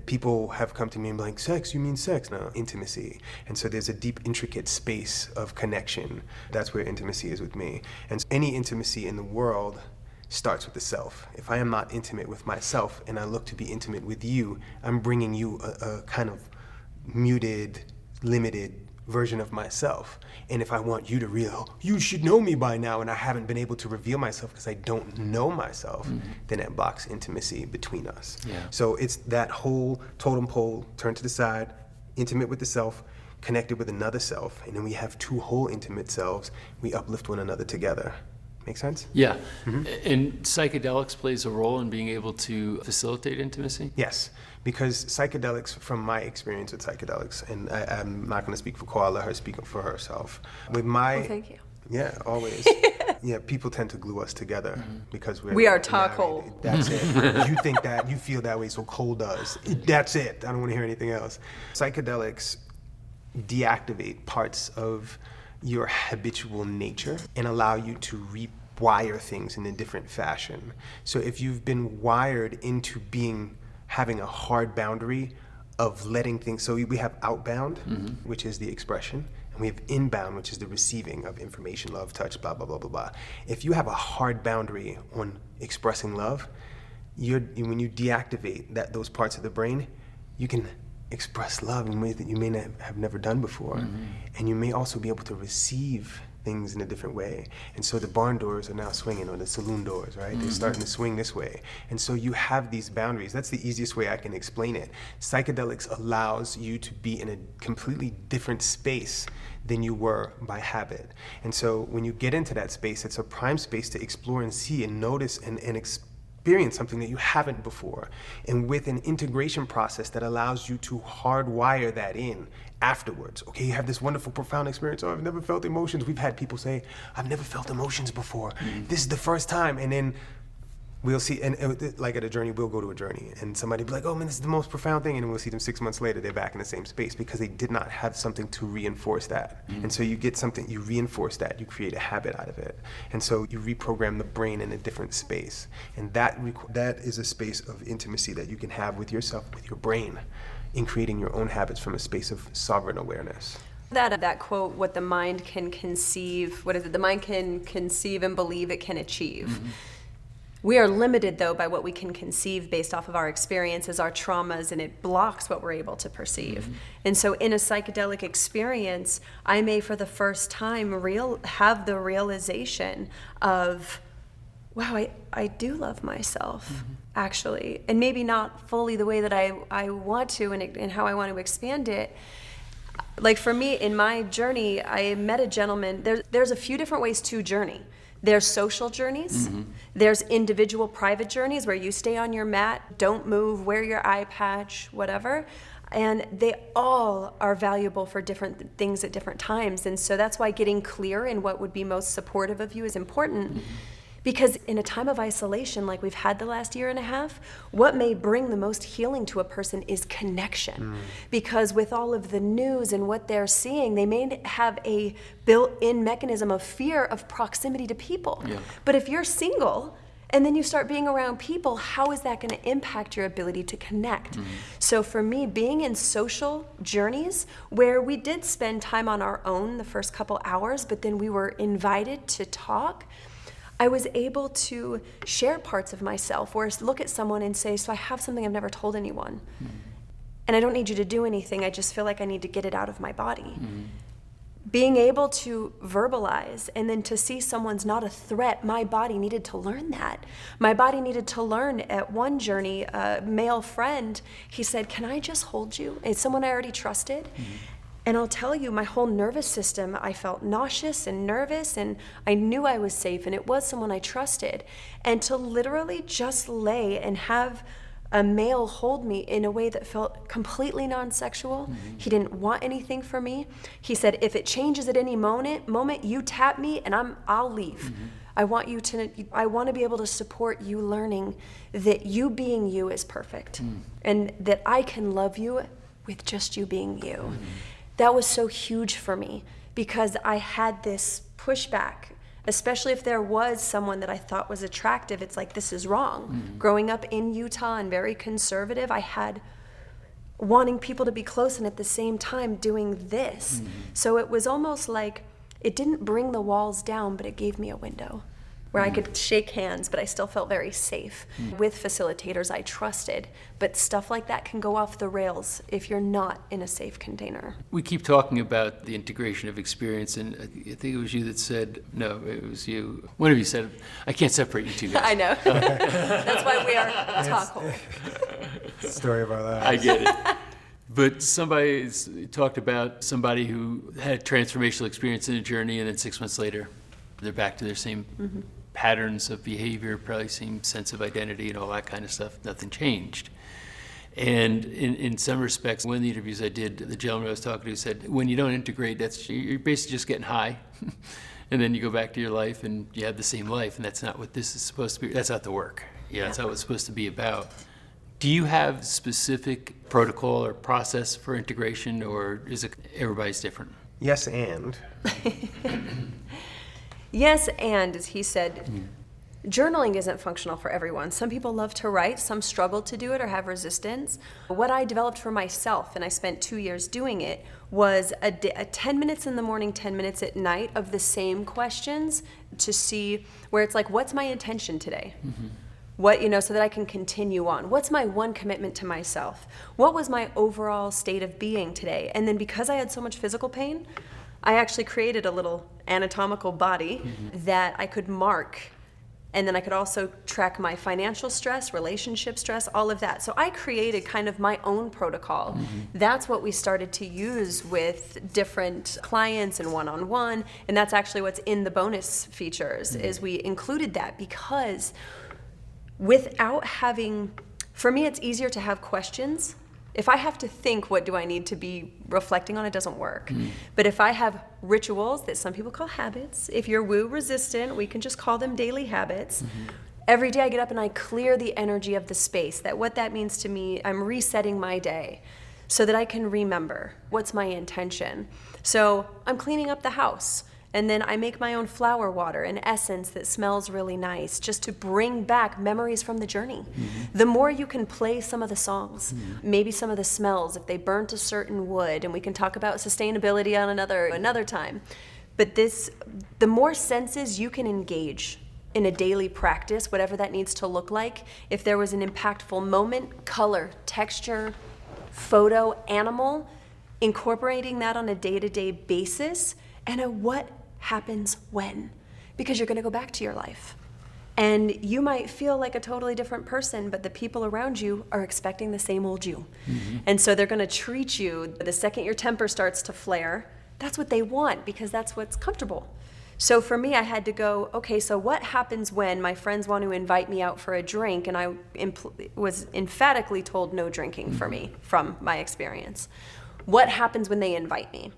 People have come to me and be like, sex, you mean sex? No, intimacy. And so there's a deep, intricate space of connection. That's where intimacy is with me. And any intimacy in the world starts with the self. If I am not intimate with myself and I look to be intimate with you, I'm bringing you a kind of muted, limited version of myself. And if I want you to real, you should know me by now, and I haven't been able to reveal myself because I don't know myself, then it blocks intimacy between us. Yeah. So it's that whole totem pole turned to the side, intimate with the self, connected with another self, and then we have two whole intimate selves. We uplift one another together. Make sense? Yeah. And psychedelics plays a role in being able to facilitate intimacy? Yes, because psychedelics, from my experience with psychedelics, and I'm not going to speak for Kole, let her speak for herself. With my, Well, thank you. Yeah, always. Yeah, people tend to glue us together because We are married. Kole. That's it. You think that, you feel that way, so Kole does. That's it. I don't want to hear anything else. Psychedelics deactivate parts of your habitual nature and allow you to rewire things in a different fashion. So if you've been wired into having a hard boundary of letting things, so we have outbound, which is the expression, and we have inbound, which is the receiving of information, love, touch, blah, blah, blah, blah, blah. If you have a hard boundary on expressing love, when you deactivate those parts of the brain, you can express love in ways that you may not have never done before. And you may also be able to receive things in a different way. And so the barn doors are now swinging, or the saloon doors, right? They're starting to swing this way. And so you have these boundaries. That's the easiest way I can explain it. Psychedelics allows you to be in a completely different space than you were by habit. And so when you get into that space, it's a prime space to explore and see and notice and experience something that you haven't before. And with an integration process that allows you to hardwire that in afterwards. Okay, you have this wonderful, profound experience. Oh, I've never felt emotions. We've had people say, I've never felt emotions before. This is the first time. And then we'll see, and like at a journey, we'll go to a journey, and somebody be like, oh man, this is the most profound thing, and then we'll see them 6 months later, they're back in the same space because they did not have something to reinforce that. And so you get something, you reinforce that, you create a habit out of it. And so you reprogram the brain in a different space. And that is a space of intimacy that you can have with yourself, with your brain, in creating your own habits from a space of sovereign awareness. That quote, what the mind can conceive, what is it? The mind can conceive and believe it can achieve. We are limited, though, by what we can conceive based off of our experiences, our traumas, and it blocks what we're able to perceive. And so in a psychedelic experience, I may, for the first time, have the realization of, wow, I do love myself, actually. And maybe not fully the way that I want to and how I want to expand it. Like for me, in my journey, I met a gentleman. There's a few different ways to journey. There's social journeys. There's individual private journeys where you stay on your mat, don't move, wear your eye patch, whatever. And they all are valuable for different things at different times. And so that's why getting clear in what would be most supportive of you is important. Because in a time of isolation like we've had the last year and a half, what may bring the most healing to a person is connection. Because with all of the news and what they're seeing, they may have a built-in mechanism of fear of proximity to people. Yeah. But if you're single, and then you start being around people, how is that going to impact your ability to connect? So for me, being in social journeys where we did spend time on our own the first couple hours, but then we were invited to talk, I was able to share parts of myself, or look at someone and say, so I have something I've never told anyone. And I don't need you to do anything, I just feel like I need to get it out of my body. Being able to verbalize and then to see someone's not a threat, my body needed to learn that. My body needed to learn at one journey, a male friend, he said, can I just hold you? It's someone I already trusted. And I'll tell you, my whole nervous system, I felt nauseous and nervous, and I knew I was safe, and it was someone I trusted. And to literally just lay and have a male hold me in a way that felt completely non-sexual. He didn't want anything from me. He said, if it changes at any moment, you tap me and I'll leave. I want to be able to support you learning that you being you is perfect, and that I can love you with just you being you. That was so huge for me, because I had this pushback, especially if there was someone that I thought was attractive. It's like, this is wrong. Growing up in Utah and very conservative, I had wanting people to be close and at the same time doing this. So it was almost like it didn't bring the walls down, but it gave me a window where I could shake hands, but I still felt very safe. With facilitators I trusted, but stuff like that can go off the rails if you're not in a safe container. We keep talking about the integration of experience, and I think it was you that said, no, it was you. One of you said, I can't separate you two guys. I know. That's why we are talk hole. Story of our lives. I get it. But somebody talked about somebody who had transformational experience in a journey, and then 6 months later, they're back to their same patterns of behavior, probably same sense of identity and all that kind of stuff. Nothing changed. And in some respects, one of the interviews I did, the gentleman I was talking to said, when you don't integrate, you're basically just getting high. And then you go back to your life and you have the same life, and that's not what this is supposed to be. That's not the work. Yeah, that's not what it's supposed to be about. Do you have specific protocol or process for integration, or is it everybody's different? Yes, and. Yes, and as he said, journaling isn't functional for everyone. Some people love to write, some struggle to do it or have resistance. What I developed for myself, and I spent 2 years doing it, was a 10 minutes in the morning, 10 minutes at night of the same questions to see where it's like, what's my intention today? What, so that I can continue on. What's my one commitment to myself? What was my overall state of being today? And then because I had so much physical pain, I actually created a little anatomical body that I could mark, and then I could also track my financial stress, relationship stress, all of that. So I created kind of my own protocol. That's what we started to use with different clients and one-on-one, and that's actually what's in the bonus features, is we included that because without having, for me it's easier to have questions. If I have to think, what do I need to be reflecting on, it doesn't work. But if I have rituals that some people call habits, if you're woo resistant, we can just call them daily habits. Every day I get up and I clear the energy of the space. That what that means to me, I'm resetting my day so that I can remember what's my intention. So I'm cleaning up the house. And then I make my own flower water, an essence that smells really nice, just to bring back memories from the journey. The more you can play some of the songs, maybe some of the smells, if they burnt a certain wood, and we can talk about sustainability on another time. But the more senses you can engage in a daily practice, whatever that needs to look like, if there was an impactful moment, color, texture, photo, animal, incorporating that on a day-to-day basis, and what happens when, because you're going to go back to your life. And you might feel like a totally different person, but the people around you are expecting the same old you. And so they're going to treat you, the second your temper starts to flare, that's what they want, because that's what's comfortable. So for me, I had to go, okay, so what happens when my friends want to invite me out for a drink, and I was emphatically told no drinking for me from my experience. What happens when they invite me?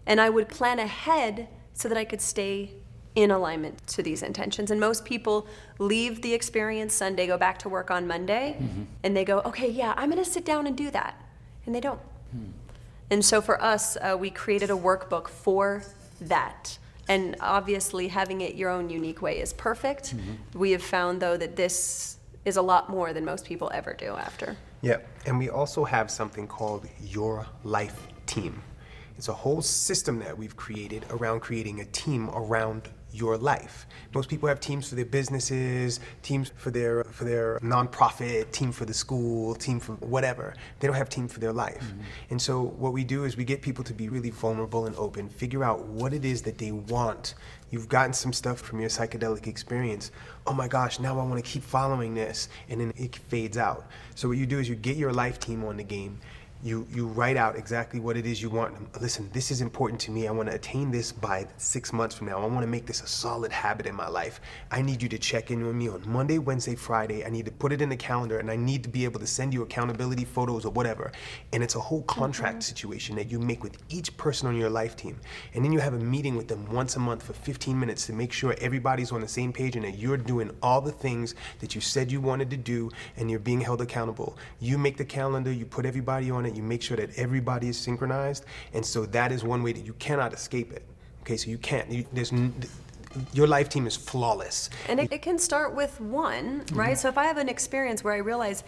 And I would plan ahead so that I could stay in alignment to these intentions. And most people leave the experience Sunday, go back to work on Monday, and they go, okay, yeah, I'm gonna sit down and do that. And they don't. And so for us, we created a workbook for that. And obviously having it your own unique way is perfect. We have found though that this is a lot more than most people ever do after. Yeah, and we also have something called Your Life Team. It's a whole system that we've created around creating a team around your life. Most people have teams for their businesses, teams for their nonprofit, team for the school, team for whatever. They don't have team for their life. And so what we do is we get people to be really vulnerable and open, figure out what it is that they want. You've gotten some stuff from your psychedelic experience. Oh my gosh, now I want to keep following this, and then it fades out. So what you do is you get your life team on the game. You write out exactly what it is you want. Listen, this is important to me. I want to attain this by 6 months from now. I want to make this a solid habit in my life. I need you to check in with me on Monday, Wednesday, Friday. I need to put it in the calendar, and I need to be able to send you accountability photos or whatever. And it's a whole contract situation that you make with each person on your life team. And then you have a meeting with them once a month for 15 minutes to make sure everybody's on the same page and that you're doing all the things that you said you wanted to do, and you're being held accountable. You make the calendar, you put everybody on it, you make sure that everybody is synchronized, and so that is one way that you cannot escape it. Okay, so you can't. Your life team is flawless. And it can start with one, right? So if I have an experience where I realize,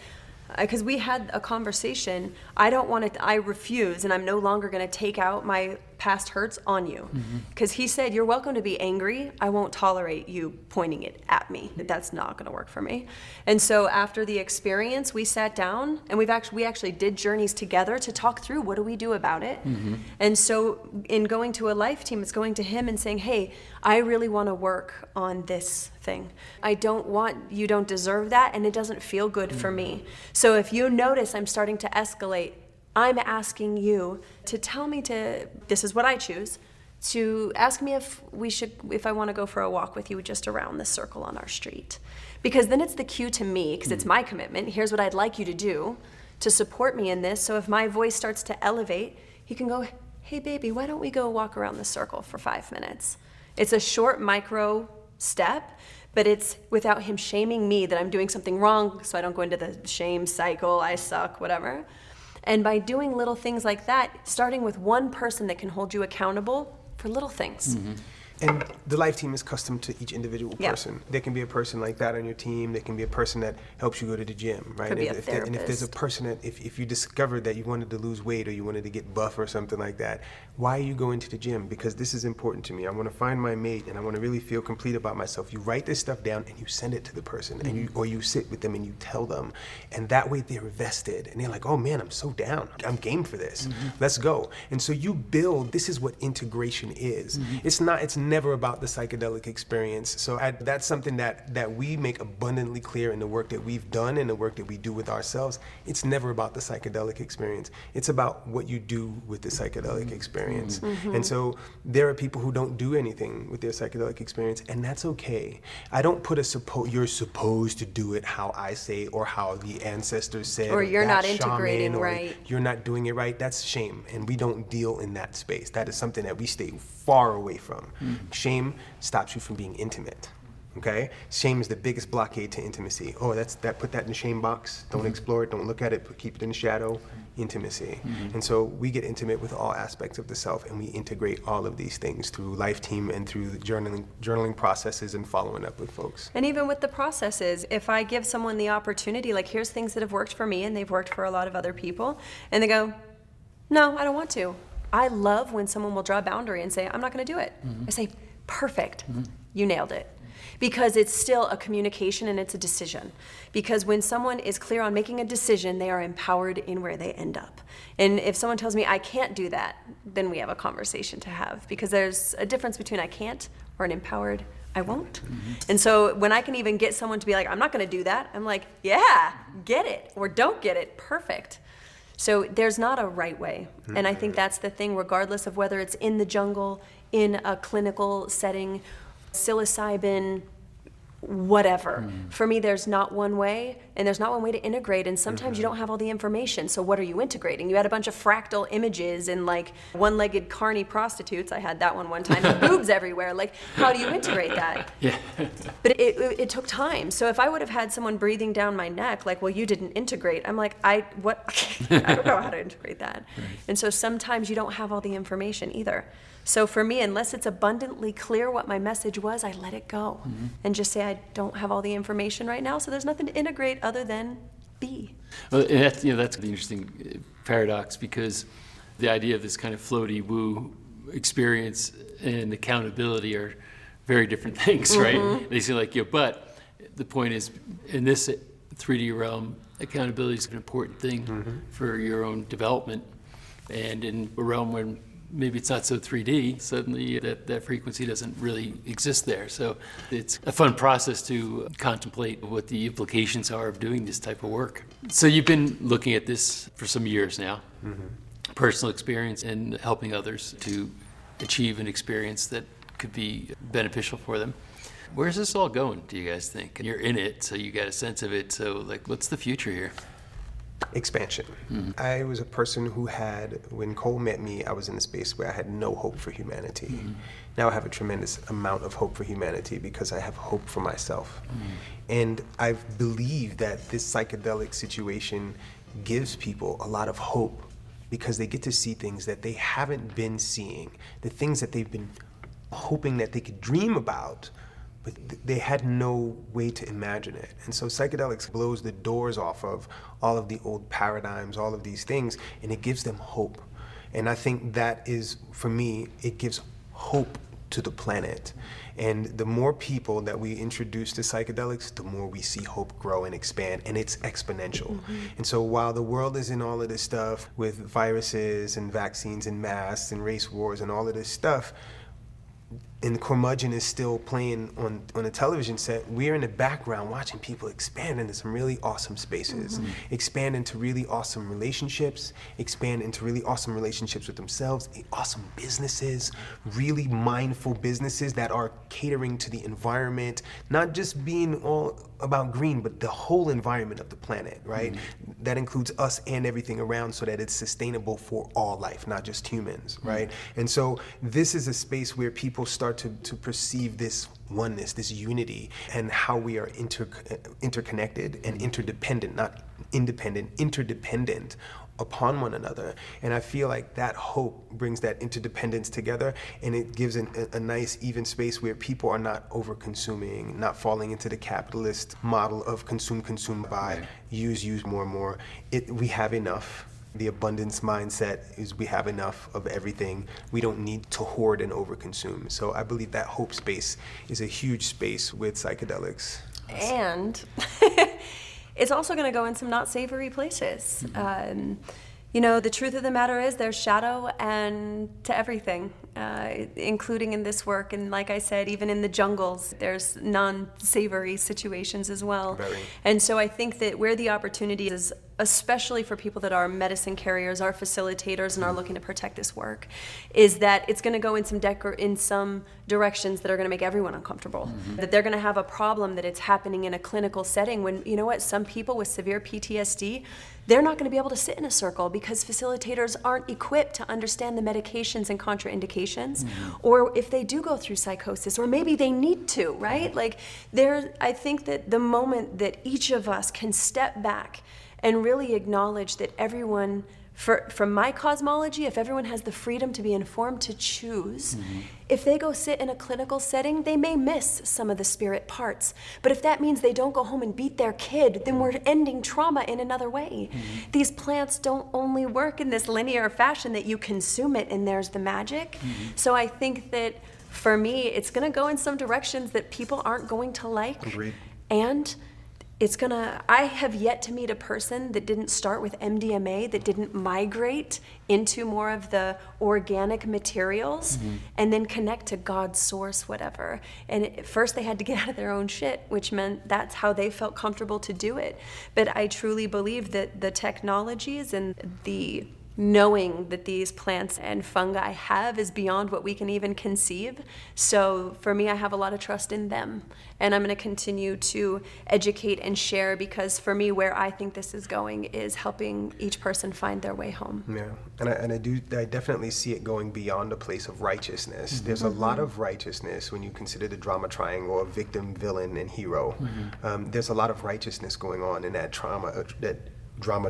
because we had a conversation, I refuse, and I'm no longer going to take out my past hurts on you. Because he said, you're welcome to be angry. I won't tolerate you pointing it at me. That's not going to work for me. And so after the experience, we sat down, and we actually did journeys together to talk through what do we do about it. And so in going to a life team, it's going to him and saying, hey, I really want to work on this thing. You don't deserve that, and it doesn't feel good for me. So if you notice I'm starting to escalate, I'm asking you to tell me this is what I choose, to ask me if I want to go for a walk with you just around this circle on our street. Because then it's the cue to me, because it's my commitment. Here's what I'd like you to do to support me in this. So if my voice starts to elevate, he can go, hey baby, why don't we go walk around the circle for 5 minutes? It's a short micro step, but it's without him shaming me that I'm doing something wrong, so I don't go into the shame cycle, I suck, whatever. And by doing little things like that, starting with one person that can hold you accountable for little things. And the life team is custom to each individual person. Yeah. There can be a person like that on your team. There can be a person that helps you go to the gym, right? Could be a And therapist. if there's a person that, if you discovered that you wanted to lose weight or you wanted to get buff or something like that, why are you going to the gym? Because this is important to me. I want to find my mate, and I want to really feel complete about myself. You write this stuff down and you send it to the person, and or you sit with them and you tell them, and that way they're vested and they're like, oh man, I'm so down. I'm game for this. Let's go. And so you build. This is what integration is. It's never about the psychedelic experience. So that's something that we make abundantly clear in the work that we've done and the work that we do with ourselves. It's never about the psychedelic experience. It's about what you do with the psychedelic experience. And so there are people who don't do anything with their psychedelic experience, and that's okay. I don't put you're supposed to do it how I say or how the ancestors said. Or you're that not integrating shaman, or right. You're not doing it right. That's shame, and we don't deal in that space. That is something that we stay far away from. Shame stops you from being intimate. Okay? Shame is the biggest blockade to intimacy. Oh, put that in the shame box. Don't explore it, don't look at it, keep it in the shadow. Intimacy. And so we get intimate with all aspects of the self, and we integrate all of these things through life team and through the journaling processes and following up with folks. And even with the processes, if I give someone the opportunity, like here's things that have worked for me and they've worked for a lot of other people, and they go, no, I don't want to. I love when someone will draw a boundary and say, I'm not going to do it. I say, perfect, you nailed it. Because it's still a communication and it's a decision. Because when someone is clear on making a decision, they are empowered in where they end up. And if someone tells me I can't do that, then we have a conversation to have. Because there's a difference between I can't or an empowered I won't. And so when I can even get someone to be like, I'm not going to do that, I'm like, yeah, get it or don't get it, perfect. So there's not a right way. And I think that's the thing, regardless of whether it's in the jungle, in a clinical setting, psilocybin, whatever. For me, there's not one way, and there's not one way to integrate, and sometimes you don't have all the information, so what are you integrating? You had a bunch of fractal images and like one-legged carny prostitutes, I had that one time, and boobs everywhere. Like, how do you integrate that? Yeah. But it took time. So if I would have had someone breathing down my neck, like, well, you didn't integrate, I'm like, I don't know how to integrate that. Right. And so sometimes you don't have all the information either. So for me, unless it's abundantly clear what my message was, I let it go and just say, I don't have all the information right now, so there's nothing to integrate other than be. Well, and that's, that's the interesting paradox, because the idea of this kind of floaty woo experience and accountability are very different things, right? They seem like, but the point is, in this 3D realm, accountability is an important thing for your own development. And in a realm when maybe it's not so 3D, suddenly that frequency doesn't really exist there. So it's a fun process to contemplate what the implications are of doing this type of work. So you've been looking at this for some years now, personal experience and helping others to achieve an experience that could be beneficial for them. Where's this all going, do you guys think? You're in it, so you got a sense of it. So like, what's the future here? Expansion. I was a person who when Kole met me, I was in a space where I had no hope for humanity. Now I have a tremendous amount of hope for humanity because I have hope for myself. And I believe that this psychedelic situation gives people a lot of hope because they get to see things that they haven't been seeing, the things that they've been hoping that they could dream about, but they had no way to imagine it. And so psychedelics blows the doors off of all of the old paradigms, all of these things, and it gives them hope. And I think that is, for me, it gives hope to the planet. And the more people that we introduce to psychedelics, the more we see hope grow and expand, and it's exponential. And so while the world is in all of this stuff with viruses and vaccines and masks and race wars and all of this stuff, and curmudgeon is still playing on a television set, we're in the background watching people expand into some really awesome spaces, expand into really awesome relationships, expand into really awesome relationships with themselves, awesome businesses, really mindful businesses that are catering to the environment, not just being all about green, but the whole environment of the planet, right? That includes us and everything around so that it's sustainable for all life, not just humans, right? And so this is a space where people start to perceive this oneness, this unity, and how we are interconnected and interdependent, not independent, interdependent upon one another. And I feel like that hope brings that interdependence together, and it gives a nice even space where people are not over-consuming, not falling into the capitalist model of consume, buy, use more and more. We have enough. The abundance mindset is we have enough of everything. We don't need to hoard and overconsume. So I believe that hope space is a huge space with psychedelics. And it's also going to go in some not savory places. The truth of the matter is there's shadow and to everything, including in this work. And like I said, even in the jungles, there's non-savory situations as well. Very. And so I think that where the opportunity is, especially for people that are medicine carriers, are facilitators, and are looking to protect this work, is that it's going to go in some directions that are going to make everyone uncomfortable. That they're going to have a problem that it's happening in a clinical setting when, some people with severe PTSD, they're not going to be able to sit in a circle because facilitators aren't equipped to understand the medications and contraindications, or if they do go through psychosis, or maybe they need to, right? I think that the moment that each of us can step back and really acknowledge that everyone, from my cosmology, if everyone has the freedom to be informed to choose, if they go sit in a clinical setting, they may miss some of the spirit parts. But if that means they don't go home and beat their kid, then we're ending trauma in another way. These plants don't only work in this linear fashion that you consume it and there's the magic. So I think that for me, it's gonna go in some directions that people aren't going to like. Agreed. And I have yet to meet a person that didn't start with MDMA, that didn't migrate into more of the organic materials and then connect to God's source, whatever. And first they had to get out of their own shit, which meant that's how they felt comfortable to do it. But I truly believe that the technologies and the knowing that these plants and fungi have is beyond what we can even conceive. So for me, I have a lot of trust in them. And I'm going to continue to educate and share, because for me, where I think this is going is helping each person find their way home. Yeah, and I definitely see it going beyond a place of righteousness. Mm-hmm. There's a lot of righteousness when you consider the drama triangle of victim, villain, and hero. Mm-hmm. There's a lot of righteousness going on in that drama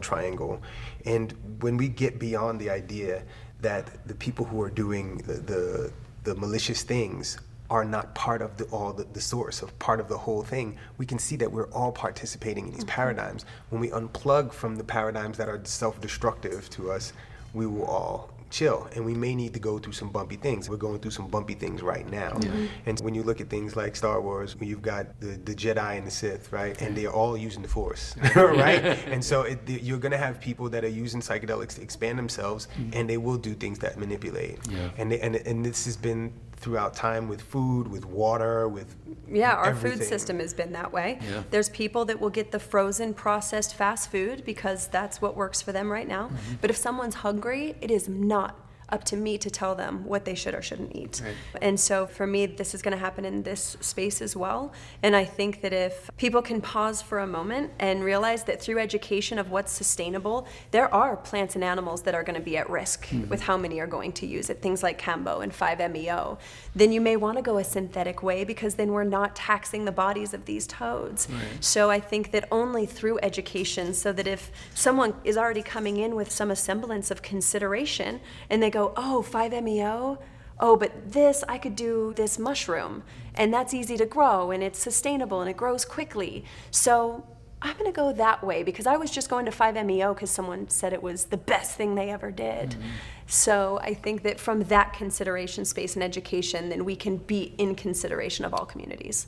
triangle. And when we get beyond the idea that the people who are doing the malicious things are not part of the source of part of the whole thing, we can see that we're all participating in these paradigms. When we unplug from the paradigms that are self-destructive to us, we will all chill, and we may need to go through some bumpy things. We're going through some bumpy things right now. Mm-hmm. And when you look at things like Star Wars, where you've got the Jedi and the Sith, right? And they're all using the Force, right? And so you're gonna have people that are using psychedelics to expand themselves, and they will do things that manipulate. Yeah. And this has been throughout time with food, with water, with our everything. Food system has been that way. Yeah. There's people that will get the frozen, processed fast food because that's what works for them right now. Mm-hmm. But if someone's hungry, it is not up to me to tell them what they should or shouldn't eat. Right. And so for me, this is going to happen in this space as well. And I think that if people can pause for a moment and realize that through education of what's sustainable, there are plants and animals that are going to be at risk with how many are going to use it, things like Cambo and 5-MeO, then you may want to go a synthetic way, because then we're not taxing the bodies of these toads. Right. So I think that only through education, so that if someone is already coming in with some semblance of consideration and they go, oh, 5-MeO? Oh, but this, I could do this mushroom, and that's easy to grow, and it's sustainable, and it grows quickly. So I'm going to go that way, because I was just going to 5-MeO because someone said it was the best thing they ever did. Mm-hmm. So I think that from that consideration space and education, then we can be in consideration of all communities.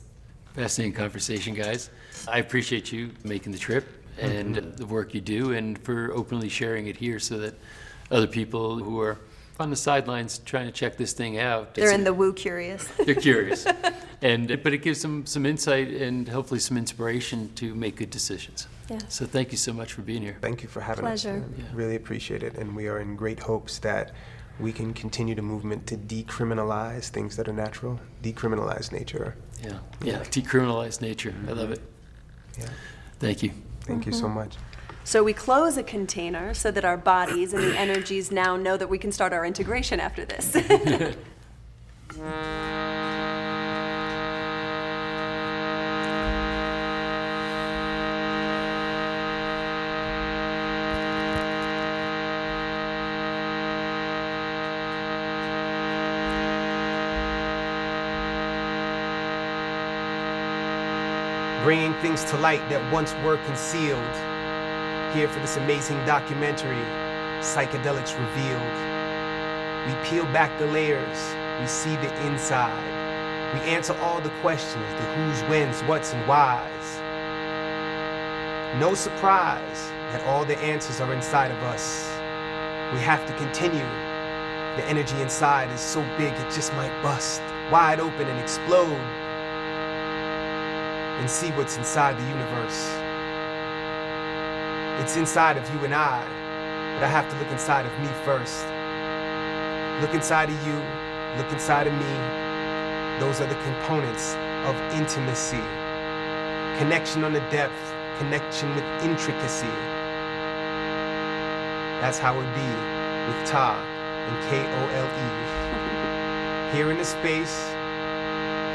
Fascinating conversation, guys. I appreciate you making the trip and the work you do, and for openly sharing it here so that other people who are on the sidelines trying to check this thing out. They're in the woo curious. They're curious. But it gives them some insight and hopefully some inspiration to make good decisions. Yeah. So thank you so much for being here. Thank you for having Pleasure. us. Yeah. Really appreciate it. And we are in great hopes that we can continue the movement to decriminalize things that are natural, decriminalize nature. Yeah, decriminalize nature. I love it. Yeah. Thank you. Thank you so much. So we close a container so that our bodies and the energies now know that we can start our integration after this. Bringing things to light that once were concealed. Here for this amazing documentary, Psychedelics Revealed. We peel back the layers, we see the inside. We answer all the questions, the who's, when's, what's, and why's. No surprise that all the answers are inside of us. We have to continue. The energy inside is so big it just might bust, wide open and explode. And see what's inside the universe. It's inside of you and I, but I have to look inside of me first. Look inside of you, look inside of me. Those are the components of intimacy. Connection on the depth, connection with intricacy. That's how it be with Ta and Kole. Here in the space,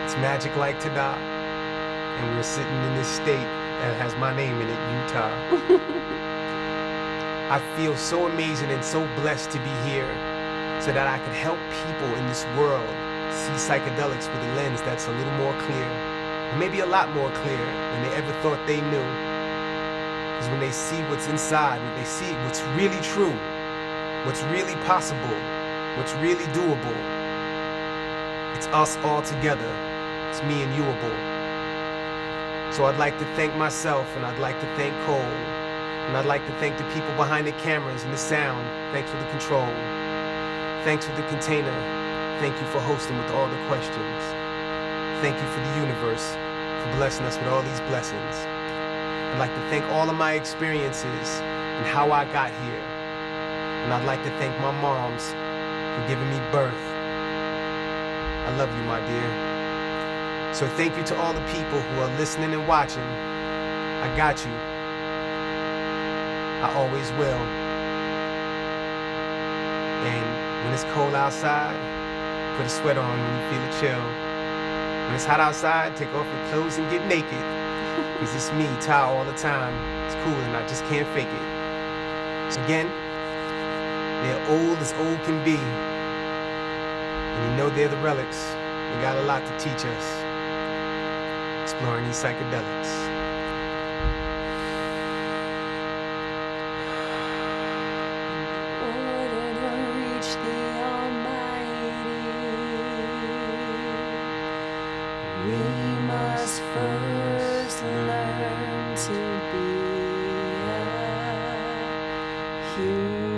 it's magic like Tada. And we're sitting in this state that has my name in it, Utah. I feel so amazing and so blessed to be here so that I can help people in this world see psychedelics with a lens that's a little more clear, or maybe a lot more clear than they ever thought they knew. Because when they see what's inside, when they see what's really true, what's really possible, what's really doable, it's us all together. It's me and youable. So I'd like to thank myself, and I'd like to thank Kole, and I'd like to thank the people behind the cameras and the sound. Thanks for the control. Thanks for the container. Thank you for hosting with all the questions. Thank you for the universe, for blessing us with all these blessings. I'd like to thank all of my experiences and how I got here. And I'd like to thank my moms for giving me birth. I love you, my dear. So thank you to all the people who are listening and watching. I got you. I always will. And when it's cold outside, put a sweater on when you feel a chill. When it's hot outside, take off your clothes and get naked. Cause it's me, Ty, all the time. It's cool and I just can't fake it. So again, they're old as old can be. And you know they're the relics. They got a lot to teach us. Exploring these psychedelics. First learn to be a human.